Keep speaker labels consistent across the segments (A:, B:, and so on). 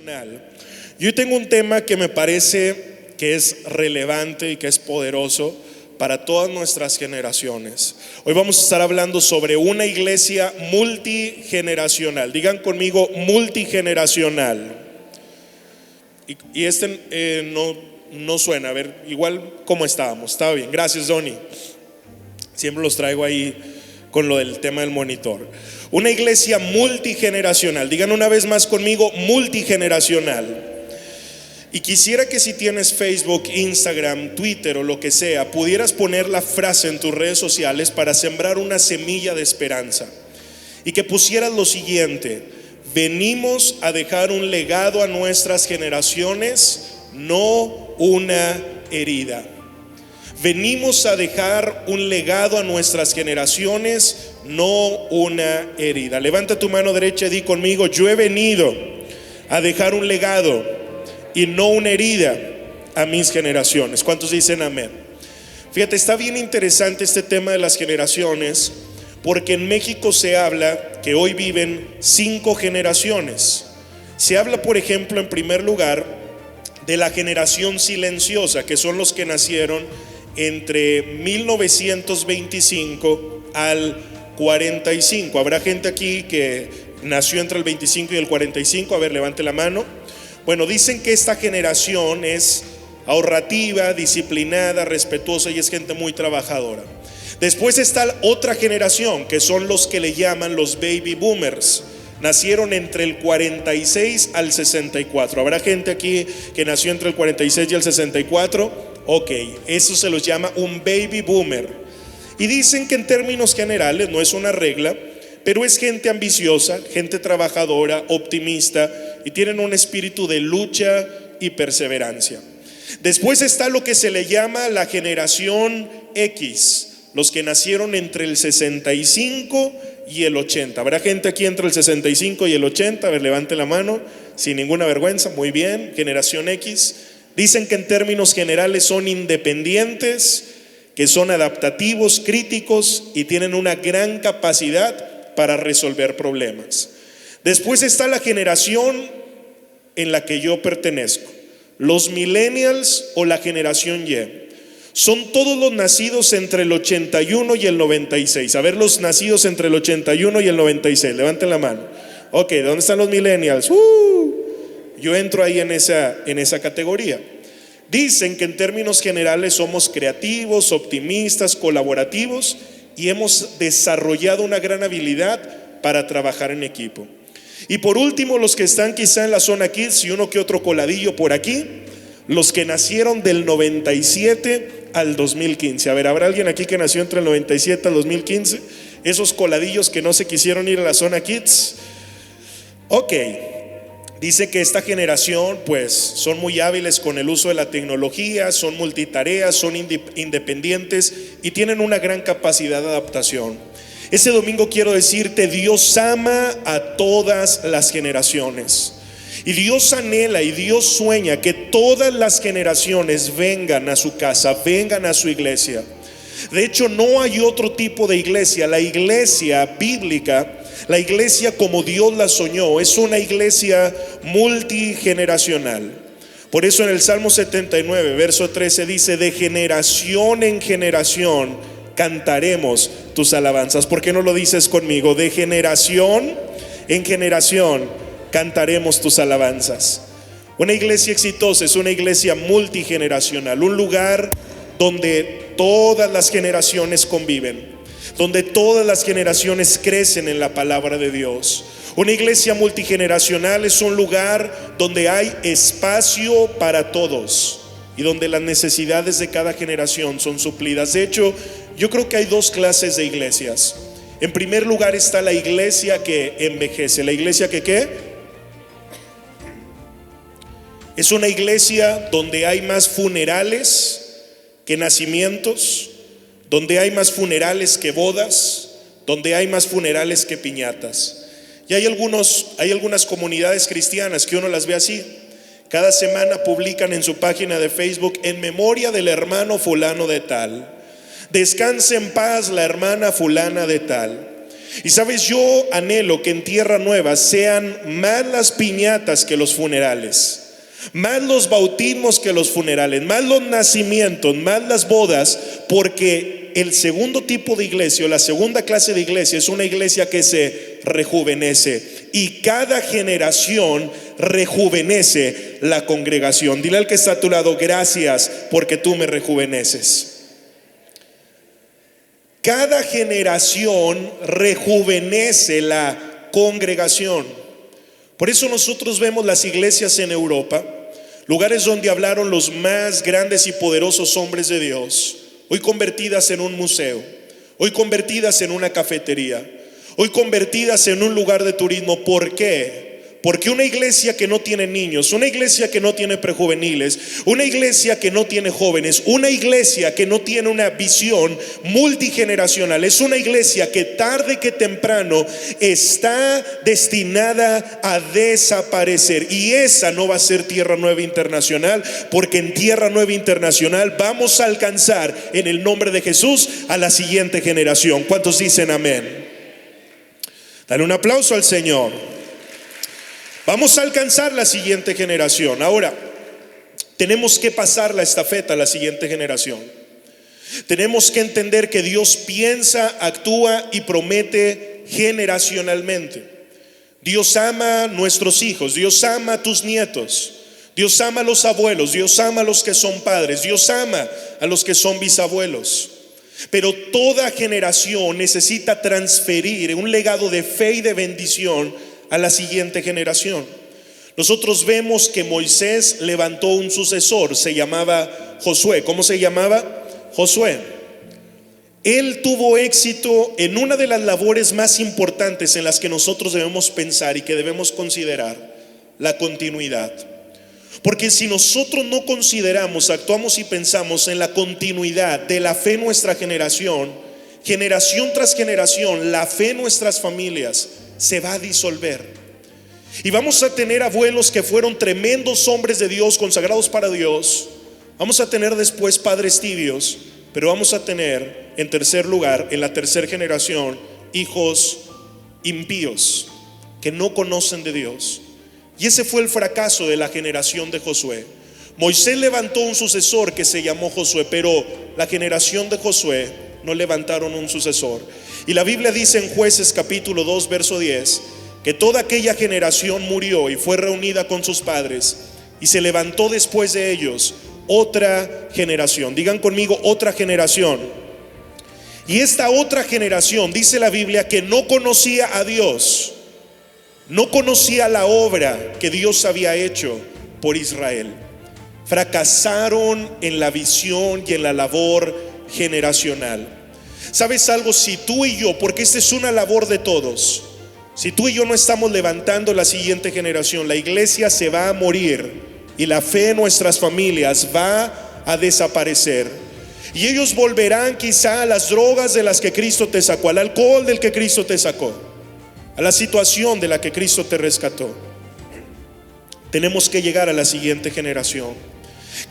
A: generacional. Yo tengo un tema que me parece que es relevante y que es poderoso para todas nuestras generaciones. Hoy vamos a estar hablando sobre una iglesia multigeneracional. Digan conmigo, multigeneracional. Y no suena, a ver, igual como estábamos. Estaba bien, gracias Donny. Siempre los traigo ahí con lo del tema del monitor. Una iglesia multigeneracional. Digan una vez más conmigo, multigeneracional. Y quisiera que si tienes Facebook, Instagram, Twitter o lo que sea, pudieras poner la frase en tus redes sociales para sembrar una semilla de esperanza. Y que pusieras lo siguiente: venimos a dejar un legado a nuestras generaciones, no una herida. Venimos a dejar un legado a nuestras generaciones, no una herida. Levanta tu mano derecha y di conmigo: yo he venido a dejar un legado y no una herida a mis generaciones. ¿Cuántos dicen amén? Fíjate, está bien interesante este tema de las generaciones, porque en México se habla que hoy viven 5 generaciones. Se habla, por ejemplo, en primer lugar, de la generación silenciosa, que son los que nacieron entre 1925 al 45. ¿Habrá gente aquí que nació entre el 25 y el 45? A ver, levante la mano. Bueno, dicen que esta generación es ahorrativa, disciplinada, respetuosa y es gente muy trabajadora. Después está otra generación, que son los que le llaman los baby boomers. Nacieron entre el 46 al 64. ¿Habrá gente aquí que nació entre el 46 y el 64? Ok, eso se los llama un baby boomer. Y dicen que en términos generales, no es una regla, pero es gente ambiciosa, gente trabajadora, optimista, y tienen un espíritu de lucha y perseverancia. Después está lo que se le llama la generación X, los que nacieron entre el 65 y el 80. ¿Habrá gente aquí entre el 65 y el 80? A ver, levante la mano, sin ninguna vergüenza. Muy bien, generación X. Dicen que en términos generales son independientes, que son adaptativos, críticos y tienen una gran capacidad para resolver problemas. Después está la generación en la que yo pertenezco, los millennials o la generación Y. Son todos los nacidos entre el 81 y el 96. A ver, los nacidos entre el 81 y el 96, levanten la mano. Ok, ¿dónde están los millennials? Yo entro ahí en esa categoría. Dicen que en términos generales somos creativos, optimistas, colaborativos y hemos desarrollado una gran habilidad para trabajar en equipo. Y por último, los que están quizá en la zona Kids y uno que otro coladillo por aquí, los que nacieron del 97 al 2015. A ver, ¿habrá alguien aquí que nació entre el 97 al 2015? Esos coladillos que no se quisieron ir a la zona Kids. Ok, dice que esta generación pues son muy hábiles con el uso de la tecnología, son multitareas, son independientes y tienen una gran capacidad de adaptación. Ese domingo quiero decirte: Dios ama a todas las generaciones. Y Dios anhela y Dios sueña que todas las generaciones vengan a su casa, vengan a su iglesia. De hecho, no hay otro tipo de iglesia. La iglesia bíblica, la iglesia como Dios la soñó, es una iglesia multigeneracional. Por eso en el Salmo 79, verso 13 dice: de generación en generación cantaremos tus alabanzas. ¿Por qué no lo dices conmigo? De generación en generación cantaremos tus alabanzas. Una iglesia exitosa es una iglesia multigeneracional, un lugar donde todas las generaciones conviven, donde todas las generaciones crecen en la palabra de Dios. Una iglesia multigeneracional es un lugar donde hay espacio para todos y donde las necesidades de cada generación son suplidas. De hecho, yo creo que hay 2 clases de iglesias. En primer lugar está la iglesia que envejece. ¿La iglesia que qué? Es una iglesia donde hay más funerales que nacimientos, donde hay más funerales que bodas, donde hay más funerales que piñatas. Y hay algunas comunidades cristianas que uno las ve así. Cada semana publican en su página de Facebook: en memoria del hermano fulano de tal. Descanse en paz la hermana fulana de tal. Y sabes, yo anhelo que en Tierra Nueva sean más las piñatas que los funerales, más los bautismos que los funerales, más los nacimientos, más las bodas, porque el segundo tipo de iglesia, o la segunda clase de iglesia, es una iglesia que se rejuvenece, y cada generación rejuvenece la congregación. Dile al que está a tu lado: gracias porque tú me rejuveneces. Cada generación rejuvenece la congregación. Por eso nosotros vemos las iglesias en Europa, lugares donde hablaron los más grandes y poderosos hombres de Dios, hoy convertidas en un museo, hoy convertidas en una cafetería, hoy convertidas en un lugar de turismo. ¿Por qué? Porque una iglesia que no tiene niños, una iglesia que no tiene prejuveniles, una iglesia que no tiene jóvenes, una iglesia que no tiene una visión multigeneracional, es una iglesia que tarde que temprano está destinada a desaparecer. Y esa no va a ser Tierra Nueva Internacional, porque en Tierra Nueva Internacional vamos a alcanzar, en el nombre de Jesús, a la siguiente generación. ¿Cuántos dicen amén? Dale un aplauso al Señor. Vamos a alcanzar la siguiente generación. Ahora, tenemos que pasar la estafeta a la siguiente generación. Tenemos que entender que Dios piensa, actúa y promete generacionalmente. Dios ama a nuestros hijos, Dios ama a tus nietos, Dios ama a los abuelos, Dios ama a los que son padres, Dios ama a los que son bisabuelos. Pero toda generación necesita transferir un legado de fe y de bendición a la siguiente generación. Nosotros vemos que Moisés levantó un sucesor, se llamaba Josué. ¿Cómo se llamaba? Josué. Él tuvo éxito en una de las labores más importantes en las que nosotros debemos pensar y que debemos considerar: la continuidad. Porque si nosotros no consideramos, actuamos y pensamos en la continuidad de la fe en nuestra generación, generación tras generación, la fe en nuestras familias se va a disolver. Y vamos a tener abuelos que fueron tremendos hombres de Dios, consagrados para Dios. Vamos a tener después padres tibios, pero vamos a tener, en tercer lugar, en la tercera generación, hijos impíos que no conocen de Dios. Y ese fue el fracaso de la generación de Josué. Moisés levantó un sucesor que se llamó Josué, pero la generación de Josué no levantaron un sucesor. Y la Biblia dice en Jueces capítulo 2 verso 10 que toda aquella generación murió y fue reunida con sus padres, y se levantó después de ellos otra generación. Digan conmigo: otra generación. Y esta otra generación, dice la Biblia, que no conocía a Dios, no conocía la obra que Dios había hecho por Israel. Fracasaron en la visión y en la labor generacional. ¿Sabes algo? Si tú y yo, porque esta es una labor de todos, si tú y yo no estamos levantando la siguiente generación, la iglesia se va a morir y la fe en nuestras familias va a desaparecer. Y ellos volverán quizá a las drogas de las que Cristo te sacó, al alcohol del que Cristo te sacó, a la situación de la que Cristo te rescató. Tenemos que llegar a la siguiente generación,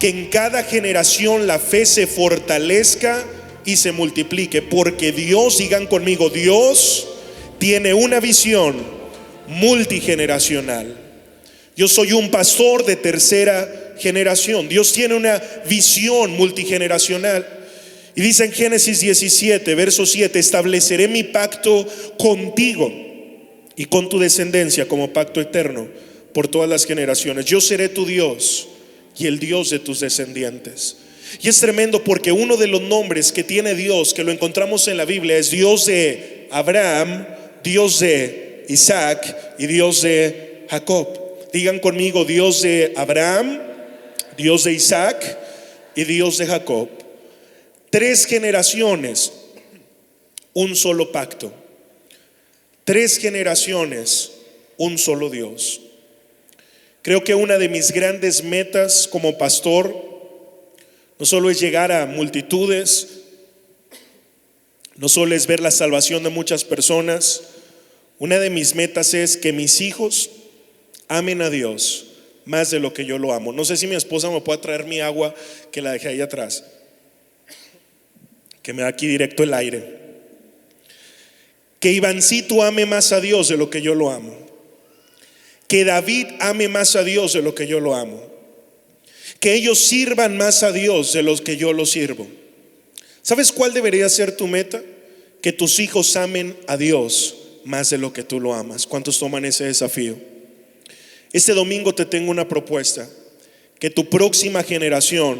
A: que en cada generación la fe se fortalezca y se multiplique, porque Dios, digan conmigo, Dios tiene una visión multigeneracional. Yo soy un pastor de tercera generación. Dios tiene una visión multigeneracional. Y dice en Génesis 17, verso 7: estableceré mi pacto contigo y con tu descendencia como pacto eterno por todas las generaciones. Yo seré tu Dios y el Dios de tus descendientes. Y es tremendo porque uno de los nombres que tiene Dios, que lo encontramos en la Biblia, es Dios de Abraham, Dios de Isaac y Dios de Jacob. Digan conmigo: Dios de Abraham, Dios de Isaac y Dios de Jacob. 3 generaciones, un solo pacto. 3 generaciones, un solo Dios. Creo que una de mis grandes metas como pastor no solo es llegar a multitudes, no solo es ver la salvación de muchas personas. Una de mis metas es que mis hijos amen a Dios más de lo que yo lo amo. No sé si mi esposa me puede traer mi agua, que la dejé ahí atrás, que me da aquí directo el aire. Que Ivancito ame más a Dios de lo que yo lo amo. Que David ame más a Dios de lo que yo lo amo. Que ellos sirvan más a Dios de los que yo lo sirvo. ¿Sabes cuál debería ser tu meta? Que tus hijos amen a Dios más de lo que tú lo amas. ¿Cuántos toman ese desafío? Este domingo te tengo una propuesta. Que tu próxima generación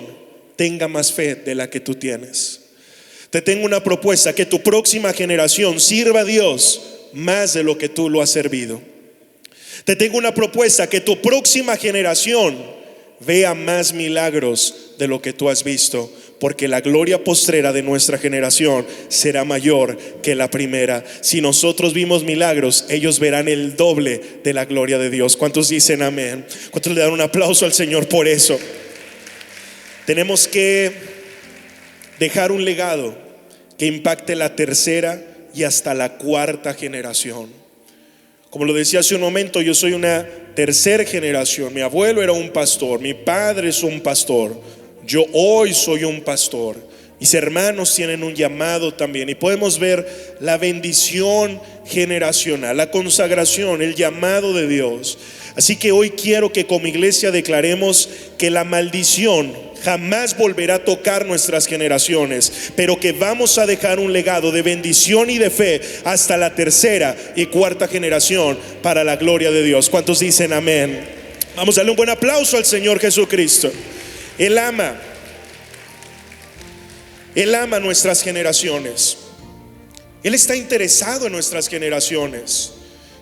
A: tenga más fe de la que tú tienes. Te tengo una propuesta. Que tu próxima generación sirva a Dios más de lo que tú lo has servido. Te tengo una propuesta. Que tu próxima generación vea más milagros de lo que tú has visto, porque la gloria postrera de nuestra generación será mayor que la primera. Si nosotros vimos milagros, ellos verán el doble de la gloria de Dios. ¿Cuántos dicen amén? ¿Cuántos le dan un aplauso al Señor por eso? Tenemos que dejar un legado que impacte la tercera y hasta la cuarta generación. Como lo decía hace un momento, yo soy una tercera generación. Mi abuelo era un pastor, mi padre es un pastor, yo hoy soy un pastor. Mis hermanos tienen un llamado también, y podemos ver la bendición generacional, la consagración, el llamado de Dios. Así que hoy quiero que como iglesia declaremos que la maldición jamás volverá a tocar nuestras generaciones, pero que vamos a dejar un legado de bendición y de fe hasta la tercera y cuarta generación para la gloria de Dios. ¿Cuántos dicen amén? Vamos a darle un buen aplauso al Señor Jesucristo. Él ama nuestras generaciones. Él está interesado en nuestras generaciones.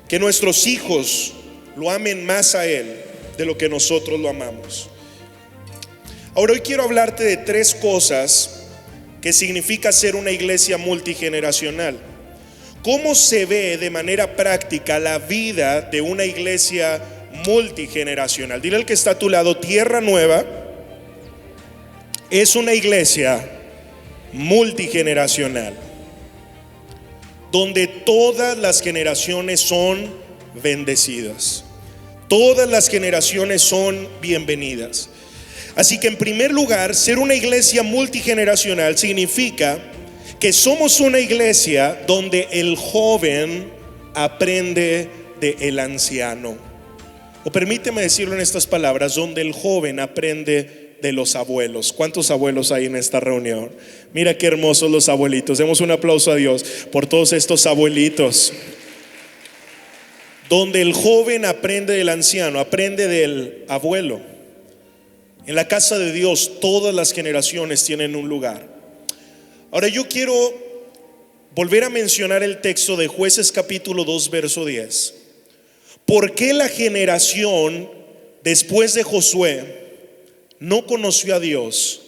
A: Que nuestros hijos lo amen más a Él de lo que nosotros lo amamos. Ahora hoy quiero hablarte de tres cosas que significa ser una iglesia multigeneracional. ¿Cómo se ve de manera práctica la vida de una iglesia multigeneracional? Dile al que está a tu lado: Tierra Nueva es una iglesia multigeneracional, donde todas las generaciones son bendecidas. Todas las generaciones son bienvenidas. Así que en primer lugar, ser una iglesia multigeneracional significa que somos una iglesia donde el joven aprende del anciano. O permíteme decirlo en estas palabras: donde el joven aprende de los abuelos. ¿Cuántos abuelos hay en esta reunión? Mira qué hermosos los abuelitos. Demos un aplauso a Dios por todos estos abuelitos. Donde el joven aprende del anciano, aprende del abuelo. En la casa de Dios todas las generaciones tienen un lugar. Ahora yo quiero volver a mencionar el texto de Jueces capítulo 2 verso 10. ¿Por qué la generación después de Josué no conoció a Dios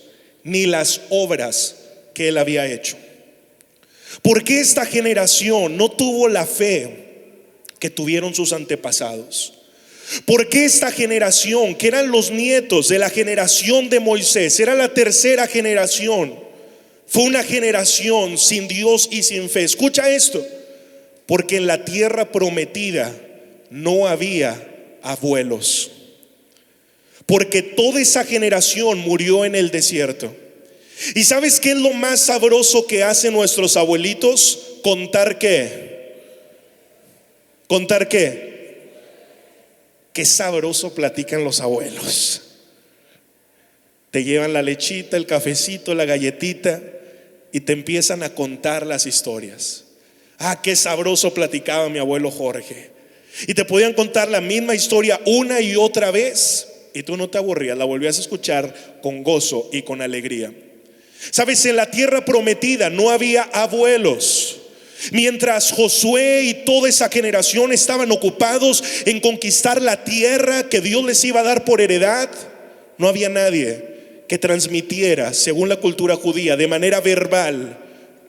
A: ni las obras que él había hecho? ¿Por qué esta generación no tuvo la fe que tuvieron sus antepasados? ¿Por qué esta generación, que eran los nietos de la generación de Moisés, era la tercera generación, fue una generación sin Dios y sin fe? Escucha esto: porque en la tierra prometida no había abuelos, porque toda esa generación murió en el desierto. ¿Y sabes qué es lo más sabroso que hacen nuestros abuelitos? Contar qué. ¿Contar qué? Qué sabroso platican los abuelos. Te llevan la lechita, el cafecito, la galletita y te empiezan a contar las historias. Ah, qué sabroso platicaba mi abuelo Jorge. Y te podían contar la misma historia una y otra vez, y tú no te aburrías, la volvías a escuchar con gozo y con alegría. Sabes, en la tierra prometida no había abuelos. Mientras Josué y toda esa generación estaban ocupados en conquistar la tierra que Dios les iba a dar por heredad, no había nadie que transmitiera, según la cultura judía, de manera verbal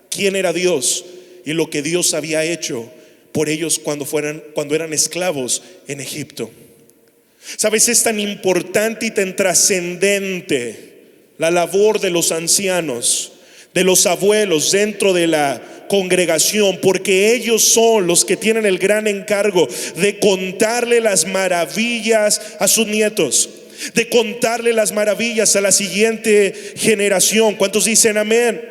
A: quién era Dios y lo que Dios había hecho por ellos cuando eran esclavos en Egipto. Sabes, es tan importante y tan trascendente la labor de los ancianos, de los abuelos dentro de la congregación, porque ellos son los que tienen el gran encargo de contarle las maravillas a sus nietos, de contarle las maravillas a la siguiente generación. ¿Cuántos dicen amén?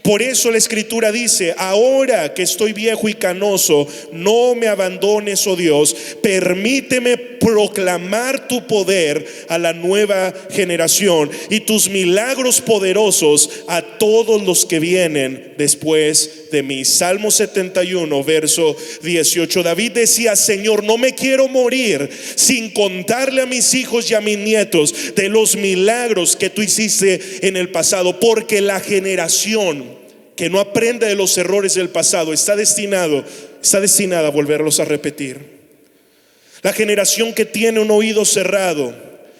A: Por eso la Escritura dice: ahora que estoy viejo y canoso, no me abandones, oh Dios, permíteme proclamar tu poder a la nueva generación y tus milagros poderosos a todos los que vienen después de mí. Salmo 71, verso 18. David decía: Señor, no me quiero morir sin contarle a mis hijos y a mis nietos de los milagros que tú hiciste en el pasado, porque la generación que no aprende de los errores del pasado está destinada a volverlos a repetir. La generación que tiene un oído cerrado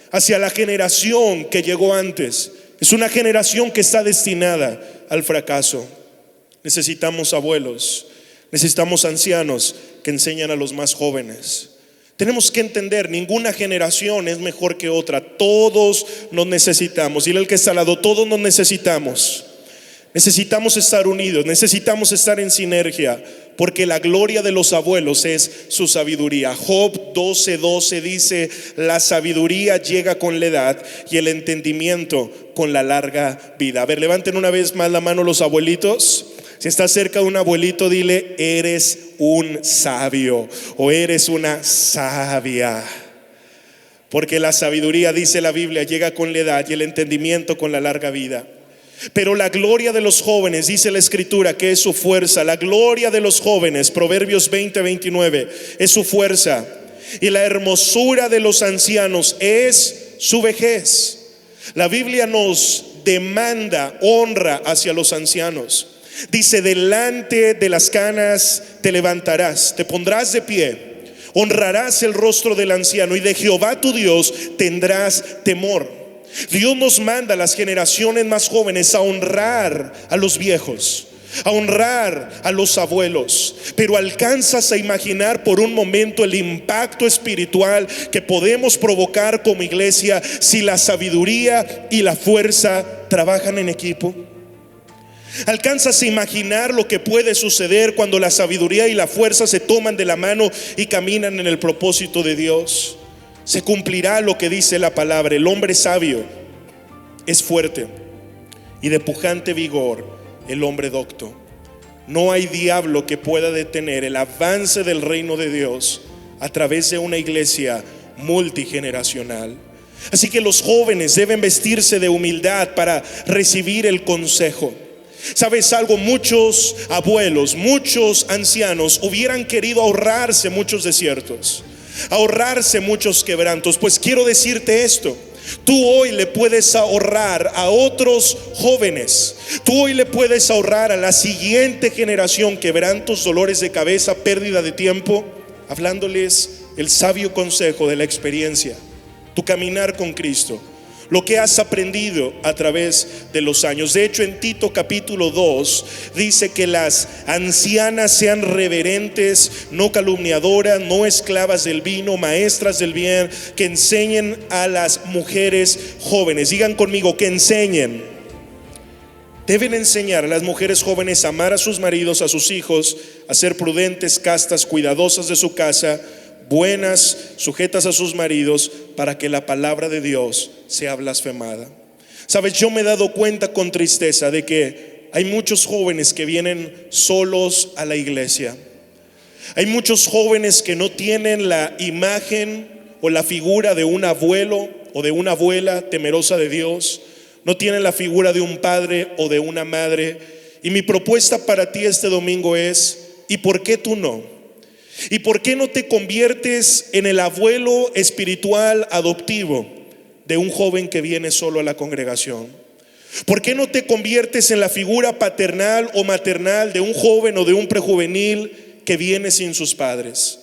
A: hacia la generación que llegó antes es una generación que está destinada al fracaso. Necesitamos abuelos, necesitamos ancianos que enseñan a los más jóvenes. Tenemos que entender, ninguna generación es mejor que otra. Todos nos necesitamos. Dile al que está al lado: todos nos necesitamos. Necesitamos estar unidos, necesitamos estar en sinergia, porque la gloria de los abuelos es su sabiduría. Job 12:12 dice: la sabiduría llega con la edad y el entendimiento con la larga vida. A ver, levanten una vez más la mano los abuelitos. Si estás cerca de un abuelito, dile: eres un sabio o eres una sabia. Porque la sabiduría, dice la Biblia, llega con la edad y el entendimiento con la larga vida. Pero la gloria de los jóvenes, dice la Escritura, que es su fuerza. La gloria de los jóvenes, Proverbios 20:29, es su fuerza. Y la hermosura de los ancianos es su vejez. La Biblia nos demanda honra hacia los ancianos. Dice: delante de las canas te levantarás, te pondrás de pie, honrarás el rostro del anciano y de Jehová tu Dios tendrás temor. Dios nos manda a las generaciones más jóvenes a honrar a los viejos, a honrar a los abuelos. Pero alcanzas a imaginar por un momento el impacto espiritual que podemos provocar como iglesia si la sabiduría y la fuerza trabajan en equipo. ¿Alcanzas a imaginar lo que puede suceder cuando la sabiduría y la fuerza se toman de la mano y caminan en el propósito de Dios? Se cumplirá lo que dice la palabra: el hombre sabio es fuerte y de pujante vigor el hombre docto. No hay diablo que pueda detener el avance del reino de Dios a través de una iglesia multigeneracional. Así que los jóvenes deben vestirse de humildad para recibir el consejo. ¿Sabes algo? Muchos abuelos, muchos ancianos hubieran querido ahorrarse muchos desiertos, ahorrarse muchos quebrantos. Pues quiero decirte esto: tú hoy le puedes ahorrar a otros jóvenes, tú hoy le puedes ahorrar a la siguiente generación quebrantos, dolores de cabeza, pérdida de tiempo, hablándoles el sabio consejo de la experiencia, tu caminar con Cristo, lo que has aprendido a través de los años. De hecho, en Tito capítulo 2 dice que las ancianas sean reverentes, no calumniadoras, no esclavas del vino, maestras del bien, que enseñen a las mujeres jóvenes. Digan conmigo: que enseñen. Deben enseñar a las mujeres jóvenes a amar a sus maridos, a sus hijos, a ser prudentes, castas, cuidadosas de su casa, buenas, sujetas a sus maridos, para que la palabra de Dios sea blasfemada. Sabes, yo me he dado cuenta con tristeza de que hay muchos jóvenes que vienen solos a la iglesia. Hay muchos jóvenes que no tienen la imagen o la figura de un abuelo o de una abuela temerosa de Dios. No tienen la figura de un padre o de una madre. Y mi propuesta para ti este domingo es: ¿y por qué tú no? ¿Y por qué no te conviertes en el abuelo espiritual adoptivo de un joven que viene solo a la congregación? ¿Por qué no te conviertes en la figura paternal o maternal de un joven o de un prejuvenil que viene sin sus padres?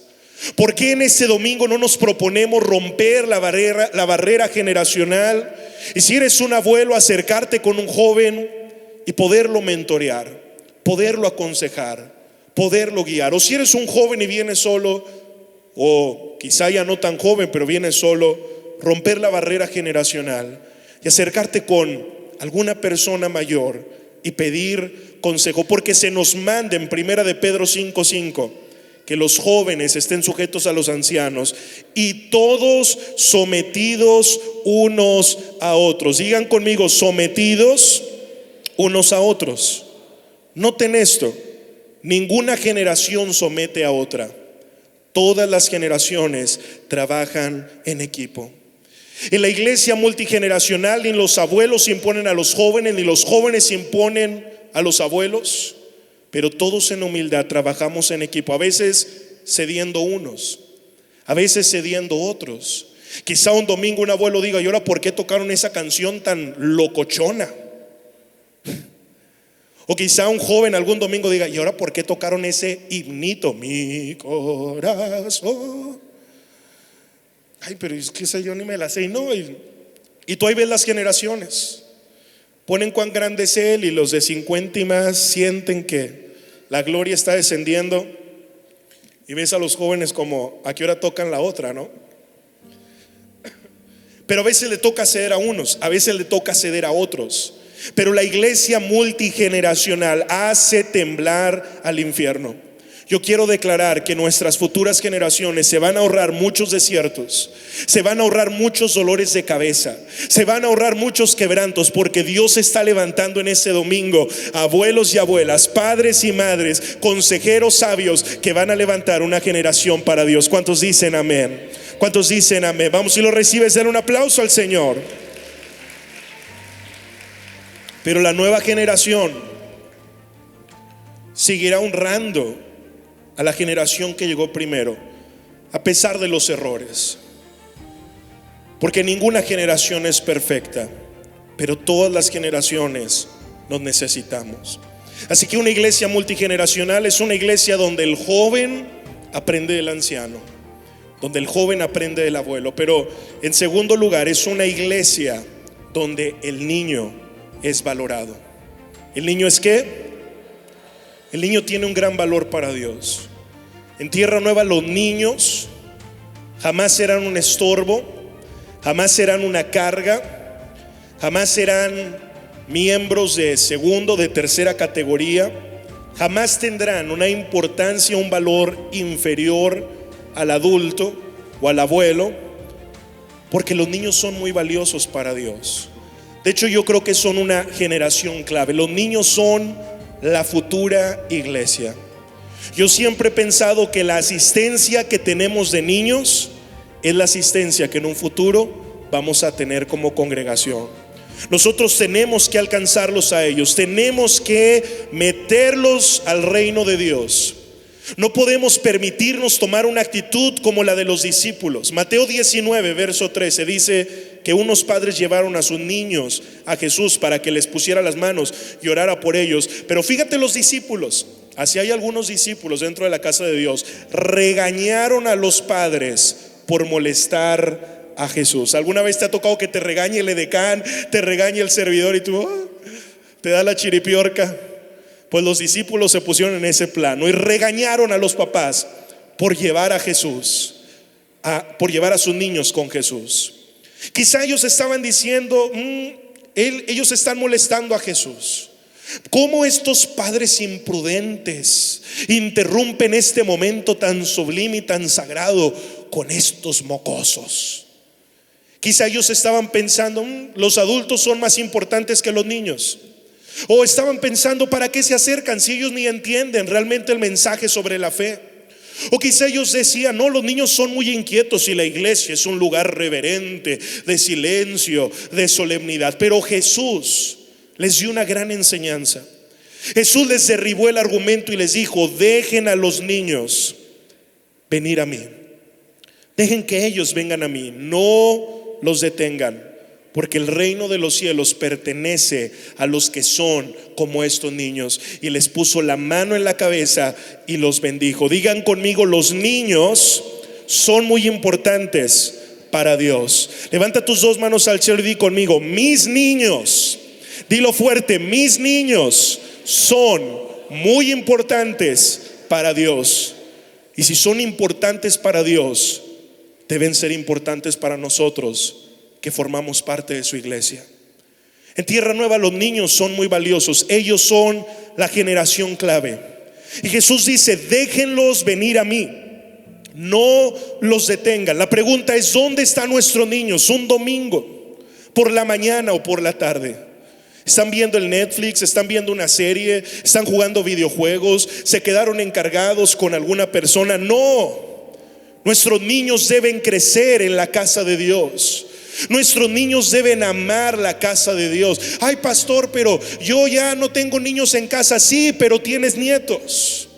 A: ¿Por qué en este domingo no nos proponemos romper la barrera generacional? Y si eres un abuelo, acercarte con un joven y poderlo mentorear, poderlo aconsejar, poderlo guiar. O si eres un joven y vienes solo, o quizá ya no tan joven pero vienes solo, romper la barrera generacional y acercarte con alguna persona mayor y pedir consejo, porque se nos manda en 1 de Pedro 5:5 que los jóvenes estén sujetos a los ancianos y todos sometidos unos a otros. Digan conmigo: sometidos unos a otros. Noten esto, ninguna generación somete a otra. Todas las generaciones trabajan en equipo. En la iglesia multigeneracional ni los abuelos imponen a los jóvenes, ni los jóvenes imponen a los abuelos, pero todos en humildad trabajamos en equipo, a veces cediendo unos, a veces cediendo otros. Quizá un domingo un abuelo diga: ¿y ahora por qué tocaron esa canción tan locochona? O quizá un joven algún domingo diga: ¿y ahora por qué tocaron ese himnito? Mi corazón. Ay, pero es que esa yo ni me la sé. Y tú ahí ves las generaciones. Ponen cuán grande es Él, y los de 50 y más sienten que la gloria está descendiendo. Y ves a los jóvenes como: ¿a qué hora tocan la otra, no? Pero a veces le toca ceder a unos, a veces le toca ceder a otros. Pero la iglesia multigeneracional hace temblar al infierno. Yo quiero declarar que nuestras futuras generaciones se van a ahorrar muchos desiertos, se van a ahorrar muchos dolores de cabeza, se van a ahorrar muchos quebrantos, porque Dios está levantando en este domingo abuelos y abuelas, padres y madres, consejeros sabios que van a levantar una generación para Dios. ¿Cuántos dicen amén? ¿Cuántos dicen amén? Vamos, si lo recibes, den un aplauso al Señor. Pero la nueva generación seguirá honrando a la generación que llegó primero, a pesar de los errores, porque ninguna generación es perfecta, pero todas las generaciones nos necesitamos. Así que una iglesia multigeneracional es una iglesia donde el joven aprende del anciano, donde el joven aprende del abuelo. Pero en segundo lugar, es una iglesia donde el niño es valorado. ¿El niño es qué? El niño tiene un gran valor para Dios. En Tierra Nueva los niños jamás serán un estorbo, jamás serán una carga, jamás serán miembros de segundo, de tercera categoría, jamás tendrán una importancia, un valor inferior al adulto o al abuelo, porque los niños son muy valiosos para Dios. De hecho, yo creo que son una generación clave. Los niños son la futura iglesia. Yo siempre he pensado que la asistencia que tenemos de niños es la asistencia que en un futuro vamos a tener como congregación. Nosotros tenemos que alcanzarlos a ellos, tenemos que meterlos al reino de Dios. No podemos permitirnos tomar una actitud como la de los discípulos. Mateo 19, verso 13 dice que unos padres llevaron a sus niños a Jesús para que les pusiera las manos y orara por ellos. Pero fíjate, los discípulos, así hay algunos discípulos dentro de la casa de Dios, regañaron a los padres por molestar a Jesús. ¿Alguna vez te ha tocado que te regañe el edecán, te regañe el servidor y tú te da la chiripiorca? Pues los discípulos se pusieron en ese plano y regañaron a los papás por llevar a Jesús, por llevar a sus niños con Jesús. Quizá ellos estaban diciendo: ellos están molestando a Jesús. ¿Cómo estos padres imprudentes interrumpen este momento tan sublime y tan sagrado con estos mocosos? Quizá ellos estaban pensando: los adultos son más importantes que los niños. O estaban pensando: ¿para qué se acercan si ellos ni entienden realmente el mensaje sobre la fe? O quizá ellos decían: no, los niños son muy inquietos y la iglesia es un lugar reverente, de silencio, de solemnidad. Pero Jesús les dio una gran enseñanza. Jesús les derribó el argumento y les dijo: dejen a los niños venir a mí, dejen que ellos vengan a mí, no los detengan, porque el reino de los cielos pertenece a los que son como estos niños. Y les puso la mano en la cabeza y los bendijo. Digan conmigo: los niños son muy importantes para Dios. Levanta tus dos manos al cielo y di conmigo: mis niños. Dilo fuerte: mis niños son muy importantes para Dios. Y si son importantes para Dios, deben ser importantes para nosotros que formamos parte de su iglesia. En Tierra Nueva los niños son muy valiosos. Ellos son la generación clave. Y Jesús dice: déjenlos venir a mí, no los detengan. La pregunta es: ¿dónde están nuestros niños un domingo por la mañana o por la tarde? Están viendo el Netflix, están viendo una serie, están jugando videojuegos, se quedaron encargados con alguna persona. No, nuestros niños deben crecer en la casa de Dios. Nuestros niños deben amar la casa de Dios. Ay, pastor, pero yo ya no tengo niños en casa. Sí, pero tienes nietos,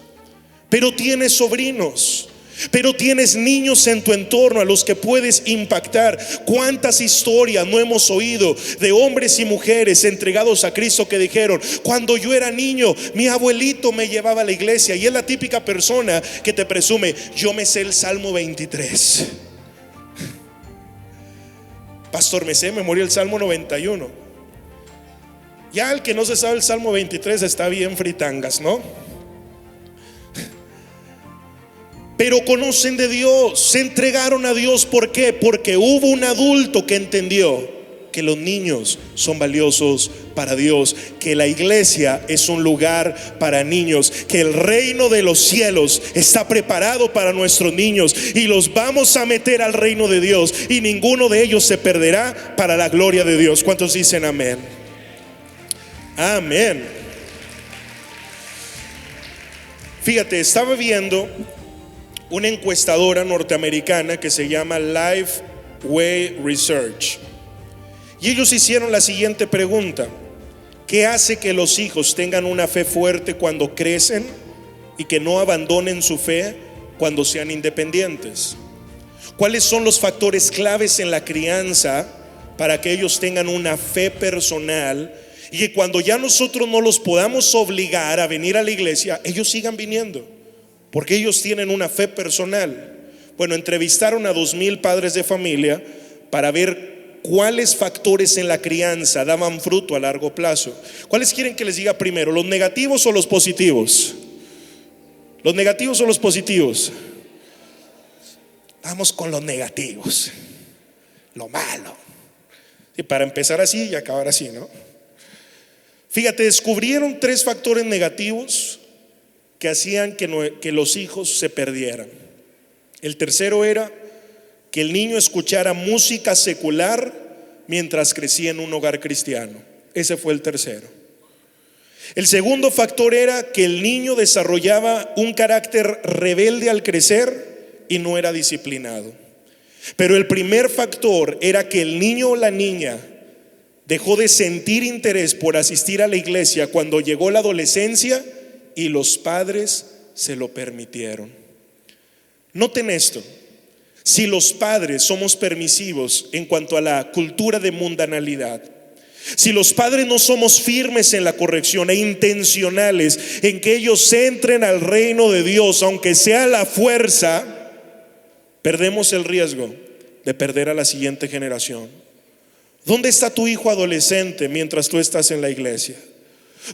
A: pero tienes sobrinos, pero tienes niños en tu entorno a los que puedes impactar. ¿Cuántas historias no hemos oído de hombres y mujeres entregados a Cristo que dijeron: cuando yo era niño, mi abuelito me llevaba a la iglesia? Y es la típica persona que te presume: yo me sé el Salmo 23. Pastor, me sé de memoria el Salmo 91. Ya el que no se sabe el Salmo 23 está bien fritangas, ¿no? Pero conocen de Dios, se entregaron a Dios. ¿Por qué? Porque hubo un adulto que entendió que los niños son valiosos para Dios, que la iglesia es un lugar para niños, que el reino de los cielos está preparado para nuestros niños y los vamos a meter al reino de Dios y ninguno de ellos se perderá, para la gloria de Dios. ¿Cuántos dicen amén? Amén. Fíjate, estaba viendo una encuestadora norteamericana que se llama Lifeway Research, y ellos hicieron la siguiente pregunta: ¿qué hace que los hijos tengan una fe fuerte cuando crecen y que no abandonen su fe cuando sean independientes? ¿Cuáles son los factores claves en la crianza para que ellos tengan una fe personal y que cuando ya nosotros no los podamos obligar a venir a la iglesia, ellos sigan viniendo? Porque ellos tienen una fe personal. Bueno, entrevistaron a 2,000 padres de familia para ver cuáles factores en la crianza daban fruto a largo plazo. ¿Cuáles quieren que les diga primero? ¿Los negativos o los positivos? ¿Los negativos o los positivos? Vamos con los negativos, lo malo. Y para empezar así y acabar así, ¿no? Fíjate, descubrieron 3 factores negativos que hacían que los hijos se perdieran. El tercero era que el niño escuchara música secular mientras crecía en un hogar cristiano. Ese fue el tercero. El segundo factor era que el niño desarrollaba un carácter rebelde al crecer y no era disciplinado. Pero el primer factor era que el niño o la niña dejó de sentir interés por asistir a la iglesia cuando llegó la adolescencia y los padres se lo permitieron. Noten esto: si los padres somos permisivos en cuanto a la cultura de mundanalidad, si los padres no somos firmes en la corrección e intencionales en que ellos entren al reino de Dios, aunque sea a la fuerza, perdemos el riesgo de perder a la siguiente generación. ¿Dónde está tu hijo adolescente mientras tú estás en la iglesia?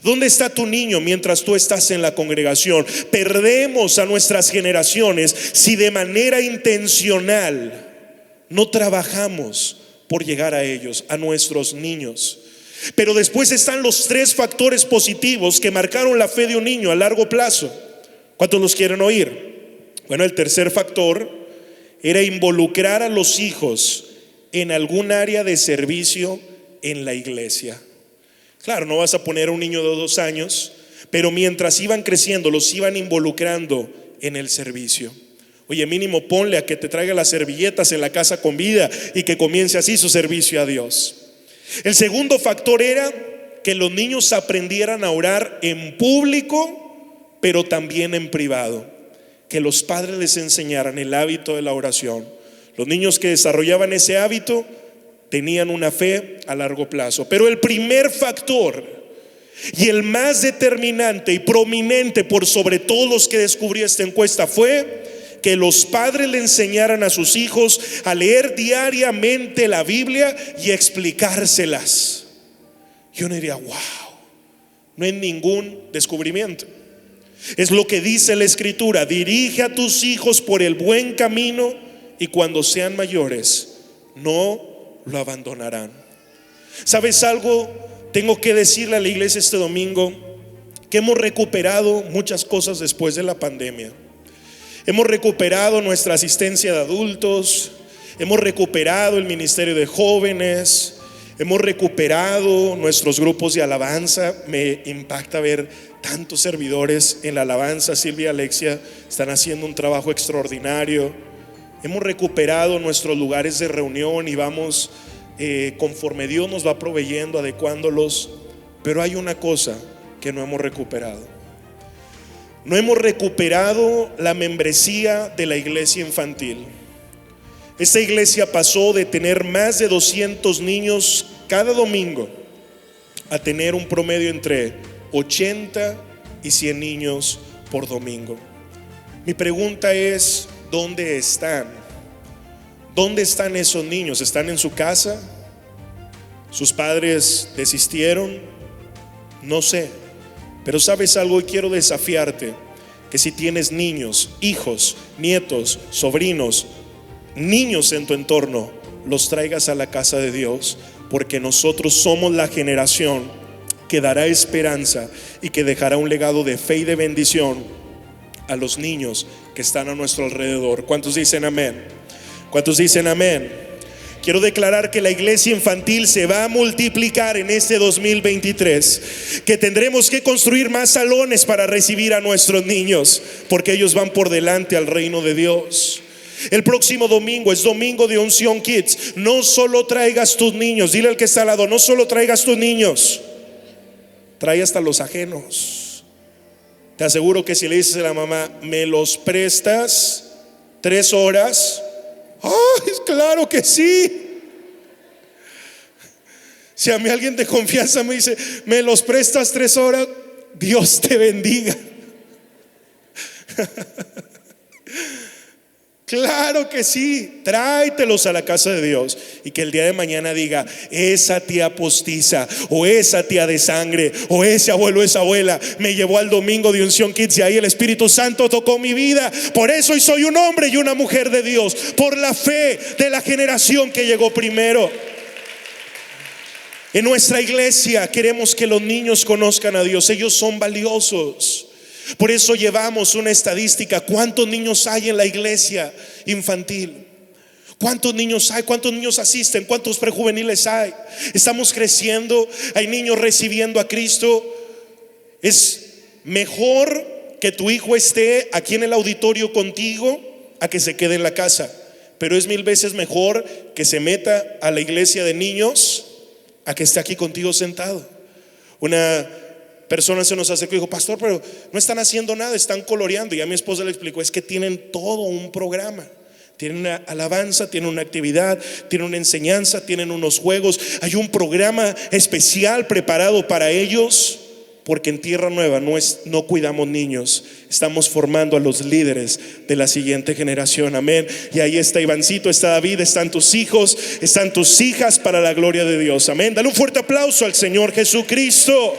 A: ¿Dónde está tu niño mientras tú estás en la congregación? Perdemos a nuestras generaciones si de manera intencional no trabajamos por llegar a ellos, a nuestros niños. Pero después están los 3 factores positivos que marcaron la fe de un niño a largo plazo. ¿Cuántos los quieren oír? Bueno, el tercer factor era involucrar a los hijos en algún área de servicio en la iglesia. Claro, no vas a poner a un niño de 2 años, pero mientras iban creciendo los iban involucrando en el servicio. Oye, mínimo ponle a que te traiga las servilletas en la casa con vida y que comience así su servicio a Dios. El segundo factor era que los niños aprendieran a orar en público, pero también en privado. Que los padres les enseñaran el hábito de la oración. Los niños que desarrollaban ese hábito tenían una fe a largo plazo. Pero el primer factor y el más determinante y prominente por sobre todos los que descubrí esta encuesta fue que los padres le enseñaran a sus hijos a leer diariamente la Biblia y explicárselas. Yo no diría: wow, no es ningún descubrimiento. Es lo que dice la Escritura: dirige a tus hijos por el buen camino y cuando sean mayores no lo abandonarán. ¿Sabes algo? Tengo que decirle a la iglesia este domingo que hemos recuperado muchas cosas después de la pandemia. Hemos recuperado nuestra asistencia de adultos, hemos recuperado el ministerio de jóvenes, Hemos recuperado nuestros grupos de alabanza. Me impacta ver tantos servidores en la alabanza. Silvia y Alexia están haciendo un trabajo extraordinario. Hemos recuperado nuestros lugares de reunión y vamos conforme Dios nos va proveyendo, adecuándolos. Pero hay una cosa que no hemos recuperado. No hemos recuperado la membresía de la iglesia infantil. Esta iglesia pasó de tener más de 200 niños cada domingo a tener un promedio entre 80 y 100 niños por domingo. Mi pregunta es: ¿dónde están? ¿Dónde están esos niños? ¿Están en su casa? ¿Sus padres desistieron? No sé. Pero ¿sabes algo? Hoy quiero desafiarte que si tienes niños, hijos, nietos, sobrinos, niños en tu entorno, los traigas a la casa de Dios, porque nosotros somos la generación que dará esperanza y que dejará un legado de fe y de bendición a los niños que están a nuestro alrededor. ¿Cuántos dicen amén? ¿Cuántos dicen amén? Quiero declarar que la iglesia infantil se va a multiplicar en este 2023, que tendremos que construir más salones para recibir a nuestros niños, porque ellos van por delante al reino de Dios. El próximo domingo es domingo de Unción Kids. No solo traigas tus niños, dile al que está al lado, no solo traigas tus niños, trae hasta los ajenos. Te aseguro que si le dices a la mamá, ¿me los prestas 3 horas? ¡Ay, claro que sí! Si a mí alguien de confianza me dice, ¿me los prestas 3 horas? Dios te bendiga. Claro que sí, tráetelos a la casa de Dios y que el día de mañana diga, esa tía postiza o esa tía de sangre o ese abuelo, esa abuela me llevó al domingo de Unción Kids y ahí el Espíritu Santo tocó mi vida. Por eso hoy soy un hombre y una mujer de Dios, por la fe de la generación que llegó primero. En nuestra iglesia queremos que los niños conozcan a Dios. Ellos son valiosos. Por eso llevamos una estadística: ¿cuántos niños hay en la iglesia infantil? ¿Cuántos niños hay? ¿Cuántos niños asisten? ¿Cuántos prejuveniles hay? Estamos creciendo, hay niños recibiendo a Cristo. Es mejor que tu hijo esté aquí en el auditorio contigo a que se quede en la casa, pero es 1000 veces mejor que se meta a la iglesia de niños a que esté aquí contigo sentado. Una persona se nos acercó y dijo, pastor, pero no están haciendo nada, están coloreando. Y a mi esposa le explicó, es que tienen todo un programa. Tienen una alabanza, tienen una actividad, tienen una enseñanza, tienen unos juegos. Hay un programa especial preparado para ellos, porque en Tierra Nueva no cuidamos niños, estamos formando a los líderes de la siguiente generación. Amén. Y ahí está Ivancito, está David, están tus hijos, están tus hijas, para la gloria de Dios. Amén. Dale un fuerte aplauso al Señor Jesucristo.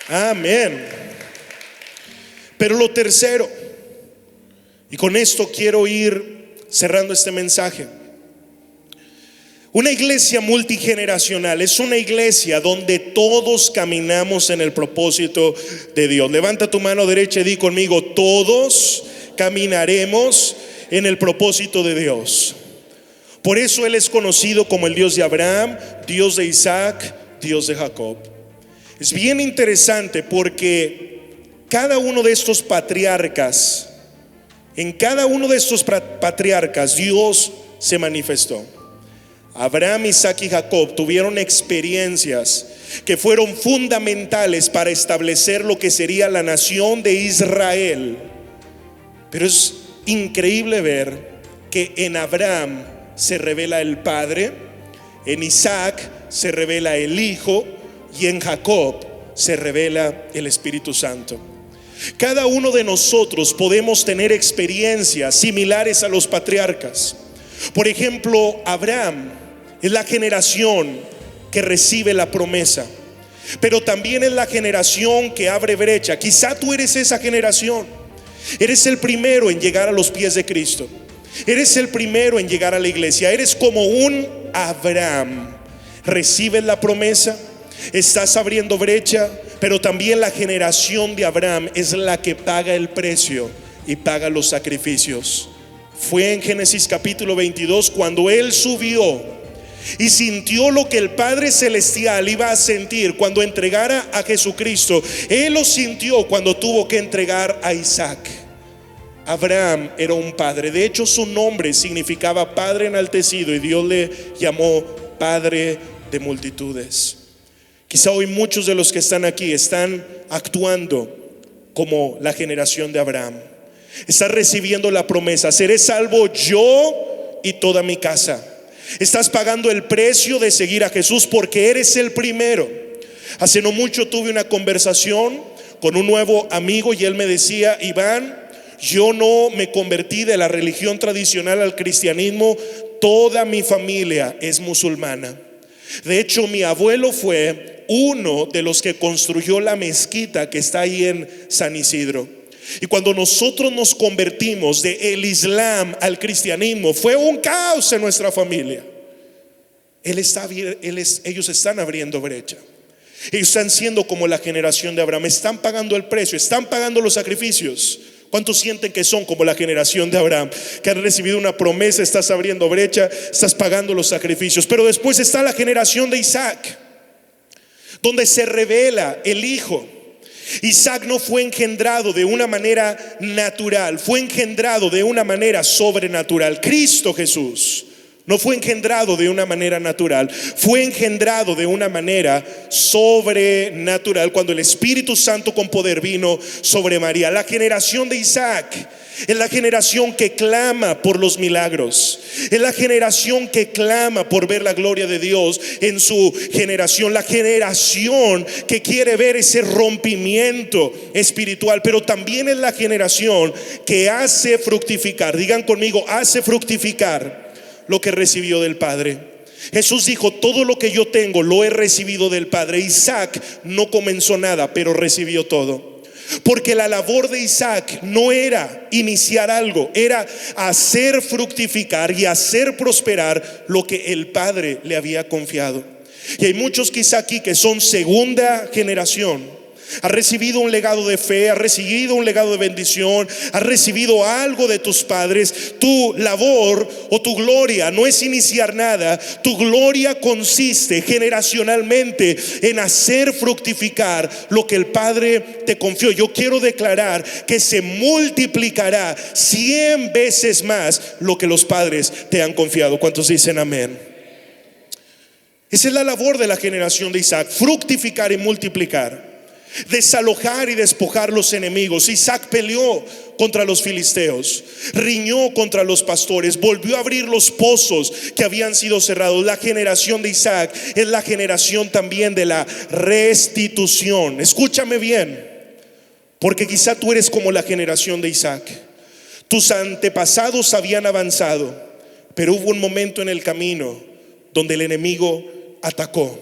A: Amén. Pero lo tercero, y con esto quiero ir cerrando este mensaje: una iglesia multigeneracional es una iglesia donde todos caminamos en el propósito de Dios. Levanta tu mano derecha y di conmigo, todos caminaremos en el propósito de Dios. Por eso Él es conocido como el Dios de Abraham, Dios de Isaac, Dios de Jacob. Es bien interesante porque cada uno de estos patriarcas, en cada uno de estos patriarcas Dios se manifestó. Abraham, Isaac y Jacob tuvieron experiencias que fueron fundamentales para establecer lo que sería la nación de Israel. Pero es increíble ver que en Abraham se revela el Padre, en Isaac se revela el Hijo y en Jacob se revela el Espíritu Santo. Cada uno de nosotros podemos tener experiencias similares a los patriarcas. Por ejemplo, Abraham es la generación que recibe la promesa, pero también es la generación que abre brecha. Quizá tú eres esa generación. Eres el primero en llegar a los pies de Cristo. Eres el primero en llegar a la iglesia. Eres como un Abraham. Recibes la promesa, estás abriendo brecha, pero también la generación de Abraham es la que paga el precio y paga los sacrificios. Fue en Génesis capítulo 22 cuando él subió y sintió lo que el Padre Celestial iba a sentir cuando entregara a Jesucristo. Él lo sintió cuando tuvo que entregar a Isaac. Abraham era un padre. De hecho, su nombre significaba Padre enaltecido, y Dios le llamó Padre de multitudes. Quizá hoy muchos de los que están aquí están actuando como la generación de Abraham. Estás recibiendo la promesa: seré salvo yo y toda mi casa. Estás pagando el precio de seguir a Jesús porque eres el primero. Hace no mucho tuve una conversación con un nuevo amigo y él me decía: Iván, yo no me convertí de la religión tradicional al cristianismo, toda mi familia es musulmana. De hecho, mi abuelo fue uno de los que construyó la mezquita que está ahí en San Isidro. Y cuando nosotros nos convertimos del Islam al cristianismo, fue un caos en nuestra familia. Ellos están abriendo brecha. Ellos están siendo como la generación de Abraham. Están pagando el precio, están pagando los sacrificios. ¿Cuántos sienten que son como la generación de Abraham, que han recibido una promesa? Estás abriendo brecha, estás pagando los sacrificios. Pero después está la generación de Isaac, donde se revela el Hijo. Isaac no fue engendrado de una manera natural, fue engendrado de una manera sobrenatural. Cristo Jesús no fue engendrado de una manera natural, fue engendrado de una manera sobrenatural cuando el Espíritu Santo con poder vino sobre María. La generación de Isaac es la generación que clama por los milagros, es la generación que clama por ver la gloria de Dios en su generación, la generación que quiere ver ese rompimiento espiritual, pero también es la generación que hace fructificar, digan conmigo, hace fructificar lo que recibió del Padre. Jesús dijo: todo lo que yo tengo lo he recibido del Padre. Isaac no comenzó nada, pero recibió todo. Porque la labor de Isaac no era iniciar algo, era hacer fructificar y hacer prosperar lo que el Padre le había confiado. Y hay muchos quizá aquí que son segunda generación. Has recibido un legado de fe, has recibido un legado de bendición, has recibido algo de tus padres. Tu labor o tu gloria no es iniciar nada. Tu gloria consiste generacionalmente en hacer fructificar lo que el Padre te confió. Yo quiero declarar que se multiplicará 100 veces más lo que los padres te han confiado. ¿Cuántos dicen amén? Esa es la labor de la generación de Isaac: fructificar y multiplicar, desalojar y despojar los enemigos. Isaac peleó contra los filisteos, riñó contra los pastores, volvió a abrir los pozos que habían sido cerrados. La generación de Isaac es la generación también de la restitución. Escúchame bien, porque quizá tú eres como la generación de Isaac. Tus antepasados habían avanzado, pero hubo un momento en el camino donde el enemigo atacó,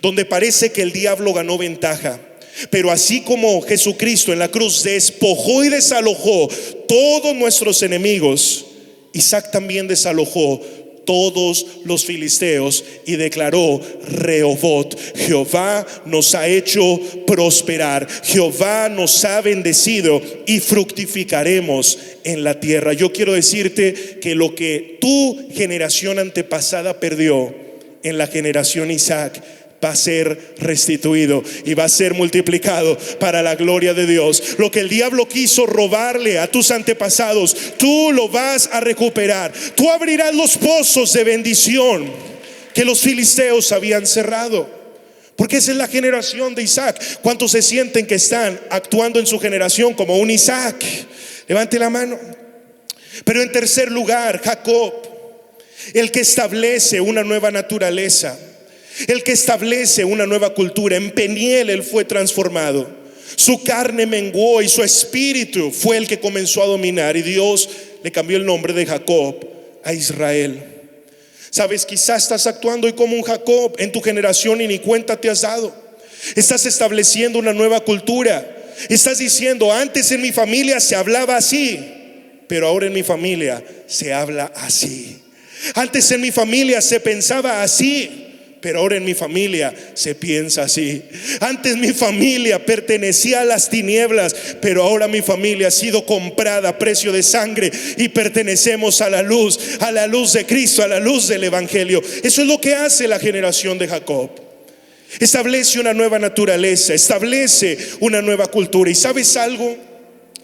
A: donde parece que el diablo ganó ventaja. Pero así como Jesucristo en la cruz despojó y desalojó todos nuestros enemigos, Isaac también desalojó todos los filisteos y declaró: Rehobot, Jehová nos ha hecho prosperar, Jehová nos ha bendecido y fructificaremos en la tierra. Yo quiero decirte que lo que tu generación antepasada perdió, en la generación Isaac va a ser restituido y va a ser multiplicado para la gloria de Dios. Lo que el diablo quiso robarle a tus antepasados, tú lo vas a recuperar. Tú abrirás los pozos de bendición que los filisteos habían cerrado, porque esa es la generación de Isaac. ¿Cuántos se sienten que están actuando en su generación como un Isaac? Levante la mano. Pero en tercer lugar, Jacob, el que establece una nueva naturaleza, el que establece una nueva cultura. En Peniel él fue transformado, su carne menguó y su espíritu fue el que comenzó a dominar, y Dios le cambió el nombre de Jacob a Israel. Sabes, quizás estás actuando hoy como un Jacob en tu generación y ni cuenta te has dado. Estás estableciendo una nueva cultura. Estás diciendo: antes en mi familia se hablaba así, pero ahora en mi familia se habla así. Antes en mi familia se pensaba así, pero ahora en mi familia se piensa así. Antes mi familia pertenecía a las tinieblas, pero ahora mi familia ha sido comprada a precio de sangre y pertenecemos a la luz de Cristo, a la luz del Evangelio. Eso es lo que hace la generación de Jacob. Establece una nueva naturaleza, establece una nueva cultura. ¿Y sabes algo?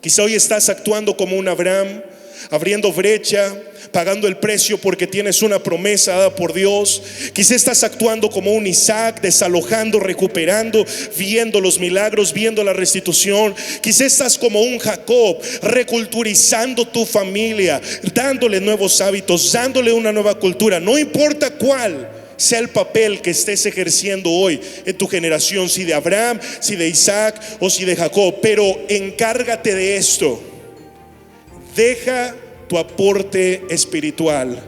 A: Quizá hoy estás actuando como un Abraham, abriendo brecha, pagando el precio porque tienes una promesa dada por Dios. Quizá estás actuando como un Isaac, desalojando, recuperando, viendo los milagros, viendo la restitución. Quizá estás como un Jacob, reculturizando tu familia, dándole nuevos hábitos, dándole una nueva cultura. No importa cuál sea el papel que estés ejerciendo hoy en tu generación, si de Abraham, si de Isaac o si de Jacob, pero encárgate de esto: deja tu aporte espiritual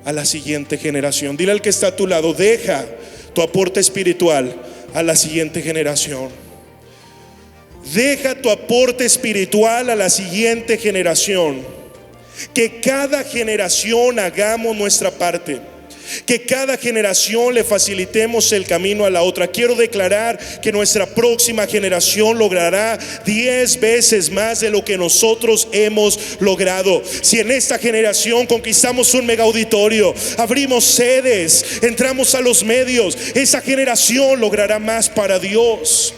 A: a la siguiente generación. Dile al que está a tu lado: deja tu aporte espiritual a la siguiente generación. Deja tu aporte espiritual a la siguiente generación. Que cada generación hagamos nuestra parte, que cada generación le facilitemos el camino a la otra. Quiero declarar que nuestra próxima generación logrará 10 veces más de lo que nosotros hemos logrado. Si en esta generación conquistamos un mega auditorio, abrimos sedes, entramos a los medios, esa generación logrará más para Dios.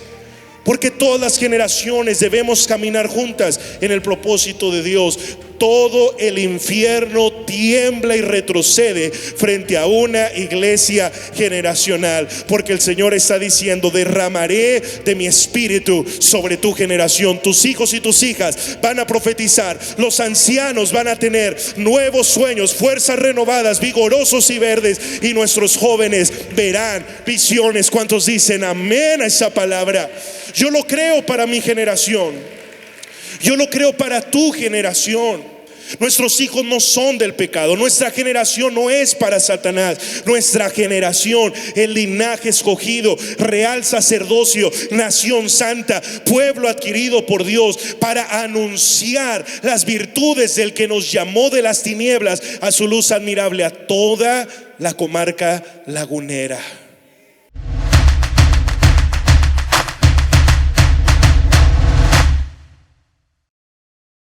A: Porque todas las generaciones debemos caminar juntas en el propósito de Dios. Todo el infierno tiembla y retrocede frente a una iglesia generacional, porque el Señor está diciendo: derramaré de mi espíritu sobre tu generación. Tus hijos y tus hijas van a profetizar, los ancianos van a tener nuevos sueños, fuerzas renovadas, vigorosos y verdes, y nuestros jóvenes verán visiones. ¿Cuántos dicen amén a esa palabra? Yo lo creo para mi generación, yo lo creo para tu generación. Nuestros hijos no son del pecado, nuestra generación no es para Satanás. Nuestra generación, el linaje escogido, real sacerdocio, nación santa, pueblo adquirido por Dios, para anunciar las virtudes del que nos llamó de las tinieblas a su luz admirable, a toda la comarca lagunera.